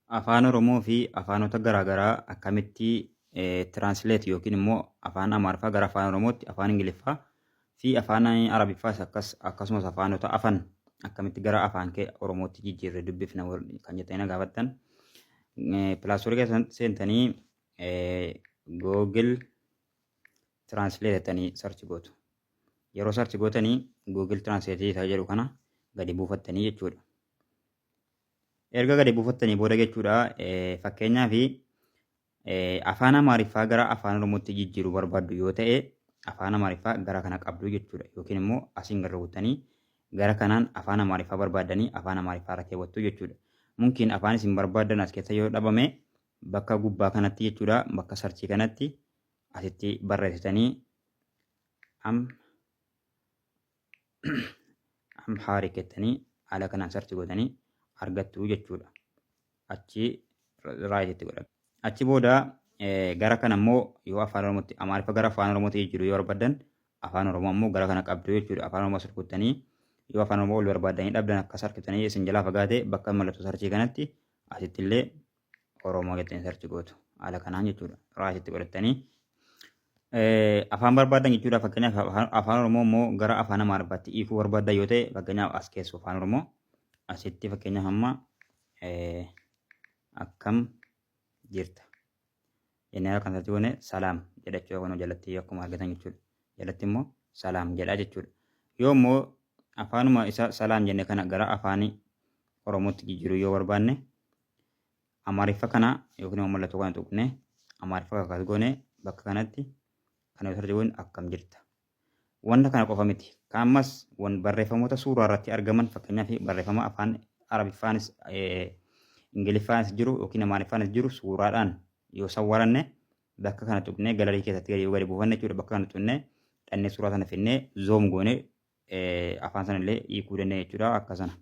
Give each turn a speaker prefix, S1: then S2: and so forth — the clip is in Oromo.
S1: afaan Oromoo fi afaanota garaagaraa akkamitti tiraansleet yookiin immoo afaan Amaariffaa gara afaan Oromootti, afaan Ingiliffaa fi afaan Arabiffaas akkasumas afaanota afan akkamitti gara afaan kee Oromootti jijjiirre dubbifna kan jettanii gaafattan. Pilaastorii keessa seentanii Google Translate jettanii sarchi gootu. Yeroo sarchi gootanii Google Translate ta'aa jedhu kana gadi buufattanii jechuudha. Erga gadi buufattanii booda jechuudha fakkeenyaaf afaan Amaariffaa gara afaan Oromootti jijjiiruu barbaaddu yoo ta'e afaan Amaariffaa gara kana qabdu jechuudha. Yookiin immoo asiin gara ruutanii gara kanaan afaan Amaariffaa barbaaddanii afaan Amaariffaa irra keewwattu jechuudha. Mungkin afaan isin barbaaddan as keessa yoo dhabame bakka gubbaa kanatti jechuudha bakka sarchii kanatti asitti barreessitanii Amhaarik jettanii haala kanaan sarchi gootanii argattu jechuudha. Achi raayititti godhatu. Achi booda gara kana immoo yoo afaan Oromootti Amaariffa gara afaan Oromootti jiru yoo barbaadan afaan Oromoo immoo gara kana qabdu jechuudha. Afaan Oromoo sarkuttanii yoo afaan Oromoo ol barbaaddanii dhabdan akka sarkitanii isin jalaa fagaate bakka mallattoo sarchii kanatti asitti illee Oromoo jettanii sarchi gootu. Haala kanaan jechuudha. Raayititti godhatanii afaan barbaadan jechuudha. Fakkeenyaaf afaan Oromoo immoo gara afaan Amaariffaatti hiikuu barbaadan yoo ta'e fakkeenyaaf as keessu afaan Oromoo asitti fakkeenyaaf amma akkam jirta jennee kan sarchi goone salaam jedha jechuudha. Kun jalatti akkuma argatan jechuudha. Jalatti immoo salaam jedha jechuudha. Yoo immoo afaanuma isa salaam jenne kana gara afaan Oromootti jijjiiruu yoo barbaanne Amaariffa kana yookiin immoo mallattoo kana tuqnee Amaariffa kakkaas goone bakka kanatti kan yoo sarchi goone akkam jirta. Wanta kana qofa miti. Kaammas barreeffamoota suuraa irratti argaman fakkeenyaaf barreeffama afaan Arabiffaanis Ingiliffaanis jiru yookiin Amaariffaanis jiru suuraadhaan yoo sawwaranne bakka kana tuqnee galarii keessatti yoo gadi buufanne jechuudha. Bakka kana tuqnee dhannee suuraa sana finnee zoom goone afaan sana illee hiikuu dandeenya jechuudha. Akkasana.